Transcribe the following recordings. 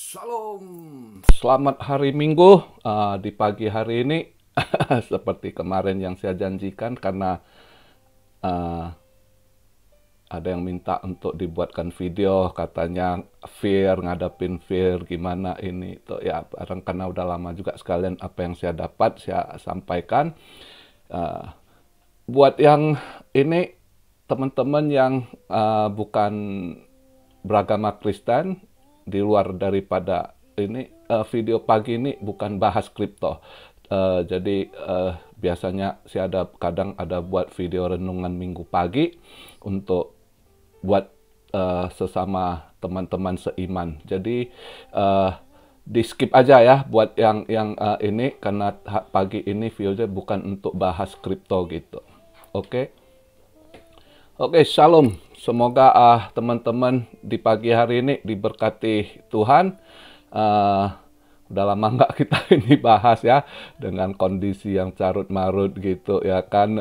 Shalom, selamat hari Minggu. Di pagi hari ini seperti kemarin yang saya janjikan, karena uh, ada yang minta untuk dibuatkan video, katanya fear, ngadapin fear gimana ini tuh ya, barang karena udah lama juga, sekalian apa yang saya dapat saya sampaikan. Uh, Buat yang ini, teman-teman yang bukan beragama Kristen, di luar daripada ini, video pagi ini bukan bahas kripto. Jadi biasanya saya kadang ada buat video renungan minggu pagi untuk buat sesama teman-teman seiman. Jadi di skip aja ya buat yang ini, karena pagi ini videonya bukan untuk bahas kripto gitu. Oke. Oke, shalom. Semoga teman-teman di pagi hari ini diberkati Tuhan. Udah lama nggak kita ini bahas ya, dengan kondisi yang carut-marut gitu ya kan,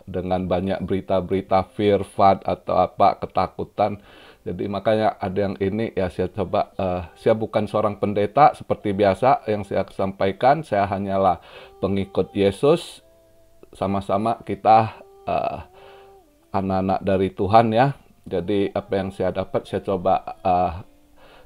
dengan banyak berita-berita fear, FUD atau apa, ketakutan. Jadi makanya ada yang ini ya, saya coba, saya bukan seorang pendeta seperti biasa yang saya sampaikan, saya hanyalah pengikut Yesus. Sama-sama kita anak-anak dari Tuhan ya. Jadi apa yang saya dapat saya coba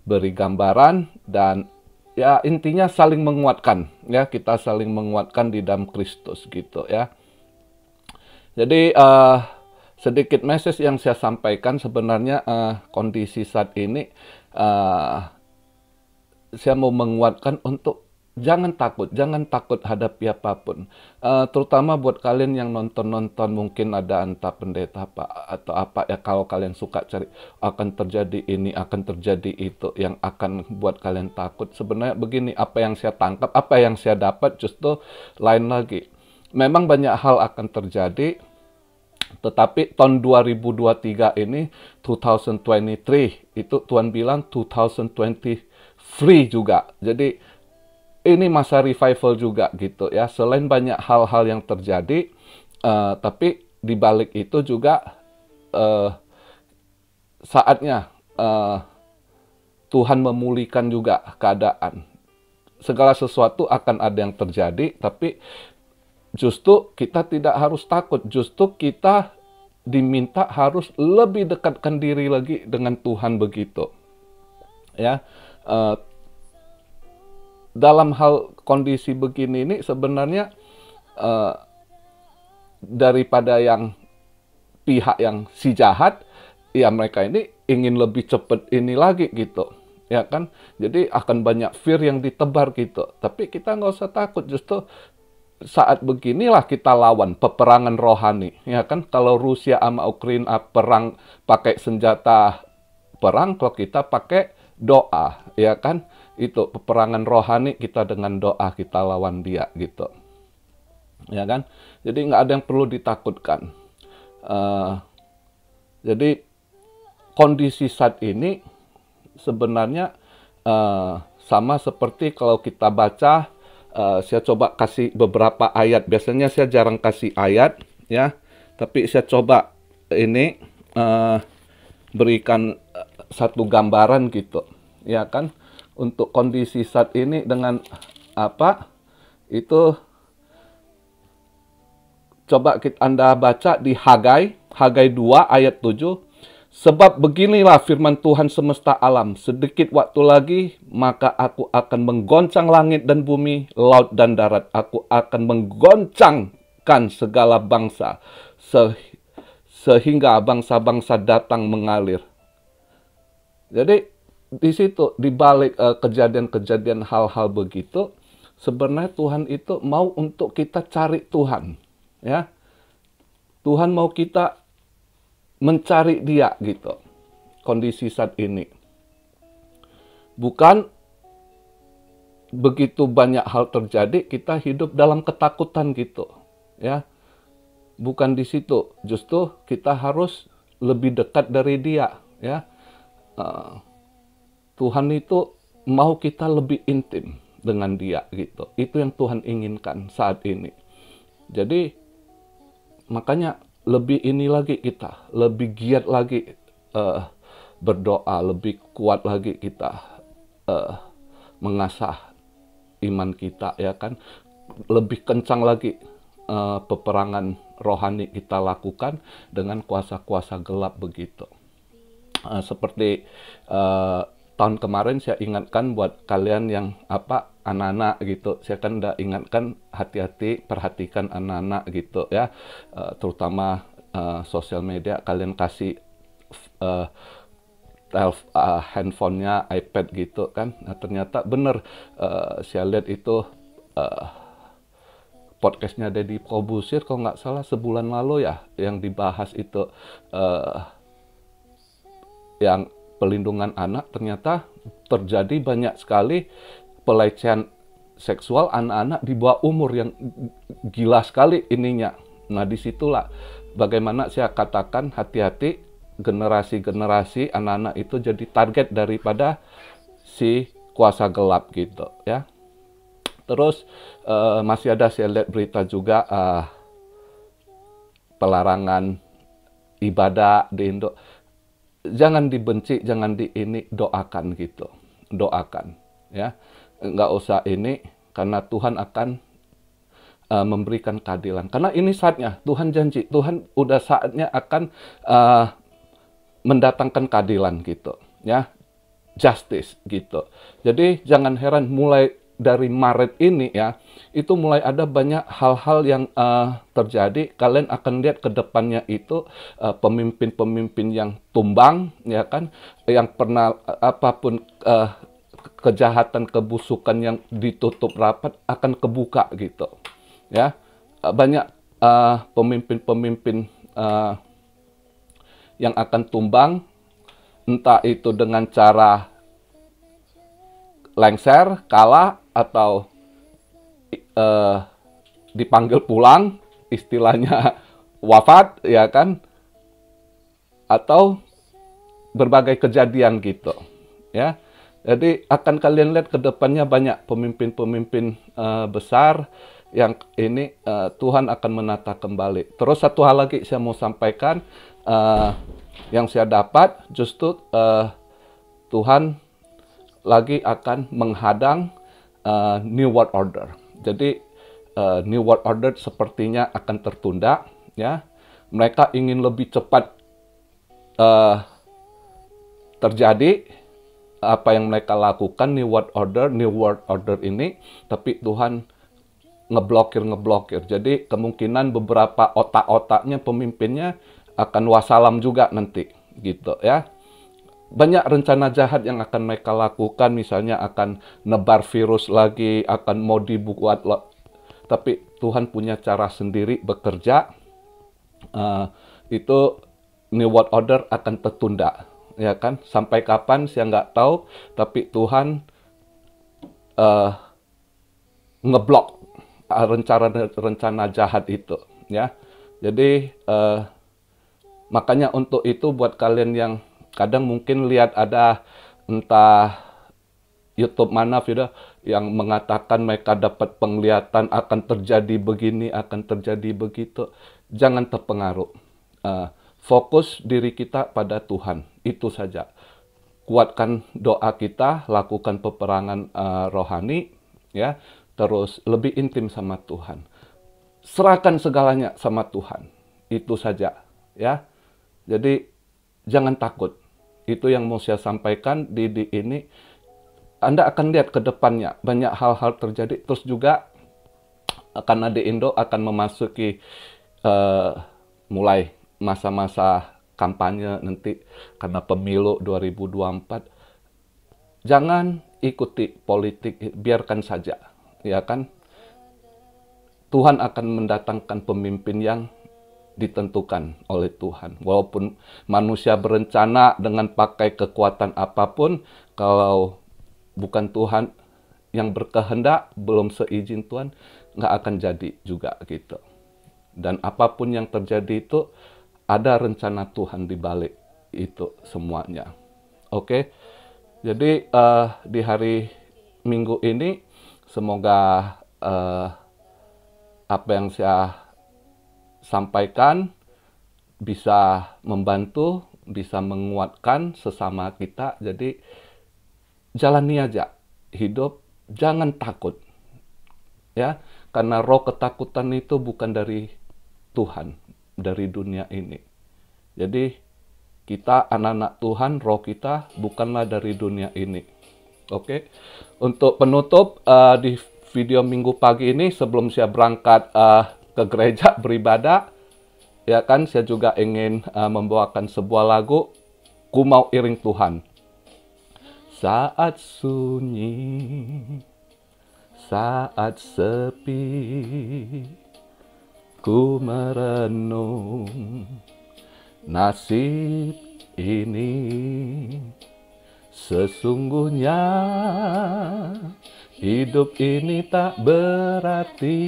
beri gambaran, dan ya intinya saling menguatkan ya, kita saling menguatkan di dalam Kristus gitu ya. Jadi sedikit message yang saya sampaikan, sebenarnya kondisi saat ini saya mau menguatkan untuk jangan takut hadapi apapun. Terutama buat kalian yang nonton-nonton, mungkin ada entah pendeta apa atau apa ya, kalau kalian suka cari akan terjadi ini, akan terjadi itu, yang akan buat kalian takut. Sebenarnya begini, apa yang saya tangkap, apa yang saya dapat justru lain lagi. Memang banyak hal akan terjadi, tetapi tahun 2023 ini, 2023, itu Tuhan bilang 2023 juga. Jadi ini masa revival juga gitu ya. Selain banyak hal-hal yang terjadi, tapi di balik itu juga saatnya Tuhan memulihkan juga keadaan. Segala sesuatu akan ada yang terjadi, tapi justru kita tidak harus takut. Justru kita diminta harus lebih dekatkan diri lagi dengan Tuhan begitu. Ya. Dalam hal kondisi begini ini sebenarnya daripada yang pihak yang si jahat, ya mereka ini ingin lebih cepat ini lagi gitu, ya kan? Jadi akan banyak fear yang ditebar gitu. Tapi kita nggak usah takut, justru saat beginilah kita lawan peperangan rohani, ya kan? Kalau Rusia sama Ukraina perang pakai senjata perang, kalau kita pakai doa, ya kan? Itu peperangan rohani, kita dengan doa kita lawan dia gitu, ya kan? Jadi nggak ada yang perlu ditakutkan. Jadi kondisi saat ini sebenarnya sama seperti kalau kita baca, saya coba kasih beberapa ayat. Biasanya saya jarang kasih ayat ya, tapi saya coba ini berikan satu gambaran gitu, ya kan? Untuk kondisi saat ini dengan apa itu, coba Anda baca di Hagai 2 ayat 7. Sebab beginilah firman Tuhan semesta alam, sedikit waktu lagi maka aku akan menggoncang langit dan bumi, laut dan darat. Aku akan menggoncangkan segala bangsa sehingga bangsa-bangsa datang mengalir. Jadi di situ, di balik kejadian-kejadian hal-hal begitu, sebenarnya Tuhan itu mau untuk kita cari Tuhan, ya. Tuhan mau kita mencari Dia gitu. Kondisi saat ini bukan begitu banyak hal terjadi kita hidup dalam ketakutan gitu, ya. Bukan di situ. Justru kita harus lebih dekat dari Dia, ya. Tuhan itu mau kita lebih intim dengan Dia gitu. Itu yang Tuhan inginkan saat ini. Jadi makanya lebih ini lagi kita, lebih giat lagi berdoa, lebih kuat lagi kita mengasah iman kita, ya kan. Lebih kencang lagi peperangan rohani kita lakukan dengan kuasa-kuasa gelap begitu. Seperti tahun kemarin saya ingatkan buat kalian yang anak-anak gitu, saya kan udah ingatkan hati-hati, perhatikan anak-anak gitu ya, terutama sosial media kalian kasih handphonenya, iPad gitu kan. Nah, ternyata bener, saya lihat itu podcastnya Deddy Kobusir kalau nggak salah sebulan lalu ya, yang dibahas itu yang pelindungan anak. Ternyata terjadi banyak sekali pelecehan seksual anak-anak di bawah umur yang gila sekali ininya. Nah, disitulah bagaimana saya katakan hati-hati, generasi-generasi anak-anak itu jadi target daripada si kuasa gelap gitu ya. Terus masih ada saya lihat berita juga pelarangan ibadah di Indo. Jangan dibenci, jangan doakan gitu. Doakan ya. Nggak usah ini, karena Tuhan akan memberikan keadilan. Karena ini saatnya, Tuhan janji, Tuhan udah saatnya akan mendatangkan keadilan gitu ya. Justice gitu. Jadi jangan heran mulai dari Maret ini ya, itu mulai ada banyak hal-hal yang terjadi. Kalian akan lihat ke depannya itu pemimpin-pemimpin yang tumbang, ya kan, yang pernah apapun kejahatan, kebusukan yang ditutup rapat akan kebuka gitu, ya. Banyak pemimpin-pemimpin yang akan tumbang, entah itu dengan cara lengser, kalah, atau dipanggil pulang, istilahnya wafat, ya kan, atau berbagai kejadian gitu, ya. Jadi akan kalian lihat ke depannya banyak pemimpin-pemimpin besar yang ini Tuhan akan menata kembali. Terus satu hal lagi saya mau sampaikan, yang saya dapat justru Tuhan lagi akan menghadang New World Order. Jadi New World Order sepertinya akan tertunda, ya. Mereka ingin lebih cepat terjadi apa yang mereka lakukan, New World Order ini, tapi Tuhan ngeblokir. Jadi kemungkinan beberapa otak-otaknya, pemimpinnya akan wassalam juga nanti, gitu ya. Banyak rencana jahat yang akan mereka lakukan, misalnya akan nebar virus lagi, akan mau dibuat, tapi Tuhan punya cara sendiri bekerja. Itu New World Order akan tertunda, ya kan? Sampai kapan saya nggak tahu, tapi Tuhan ngeblok rencana jahat itu, ya. Jadi makanya untuk itu buat kalian yang kadang mungkin lihat ada entah YouTube mana video yang mengatakan mereka dapat penglihatan akan terjadi begini, akan terjadi begitu, jangan terpengaruh. Fokus diri kita pada Tuhan, itu saja. Kuatkan doa kita, lakukan peperangan rohani, ya. Terus lebih intim sama Tuhan. Serahkan segalanya sama Tuhan, itu saja, ya. Jadi jangan takut. Itu yang mau saya sampaikan di ini. Anda akan lihat ke depannya banyak hal-hal terjadi. Terus juga karena di Indo akan memasuki mulai masa-masa kampanye nanti karena pemilu 2024. Jangan ikuti politik, biarkan saja, ya kan? Tuhan akan mendatangkan pemimpin yang ditentukan oleh Tuhan. Walaupun manusia berencana dengan pakai kekuatan apapun, kalau bukan Tuhan yang berkehendak, belum seizin Tuhan, nggak akan jadi juga gitu. Dan apapun yang terjadi itu, ada rencana Tuhan di balik itu semuanya. Oke, jadi di hari Minggu ini, semoga apa yang saya sampaikan bisa membantu, bisa menguatkan sesama kita. Jadi jalani aja hidup, jangan takut. Ya, karena roh ketakutan itu bukan dari Tuhan, dari dunia ini. Jadi, kita anak-anak Tuhan, roh kita bukanlah dari dunia ini. Oke, untuk penutup di video minggu pagi ini, sebelum saya berangkat ke gereja beribadah, ya kan, saya juga ingin membawakan sebuah lagu, Ku Mau Iring Tuhan. Saat sunyi, saat sepi, ku merenung nasib ini. Sesungguhnya hidup ini tak berarti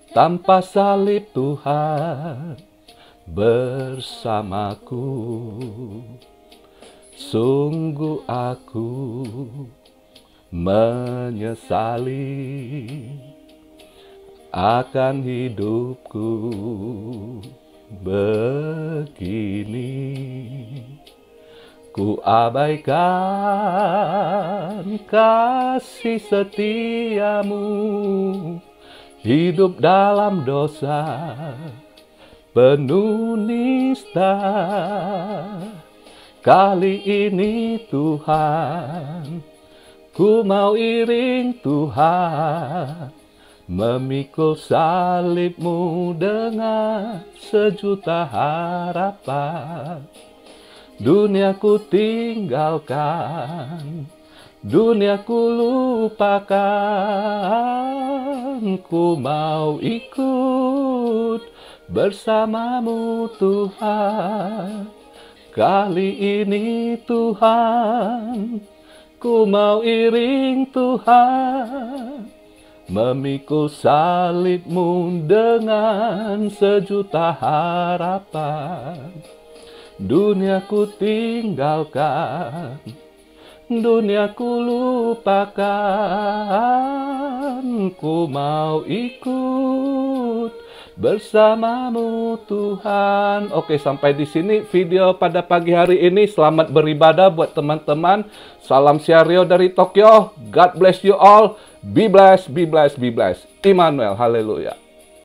tanpa salib Tuhan bersamaku. Sungguh aku menyesali akan hidupku begini. Ku abaikan kasih setiamu, hidup dalam dosa penuh nista. Kali ini Tuhan, ku mau iring Tuhan, memikul salibmu dengan sejuta harapan. Dunia ku tinggalkan, dunia ku lupakan, ku mau ikut bersamamu Tuhan. Kali ini Tuhan, ku mau iring Tuhan, memikul salibmu dengan sejuta harapan. Dunia ku tinggalkan, dunia ku lupakan, ku mau ikut bersamamu Tuhan. Oke, sampai di sini video pada pagi hari ini. Selamat beribadah buat teman-teman. Salam Siario dari Tokyo. God bless you all. Be blessed, be blessed, be blessed. Immanuel, haleluya.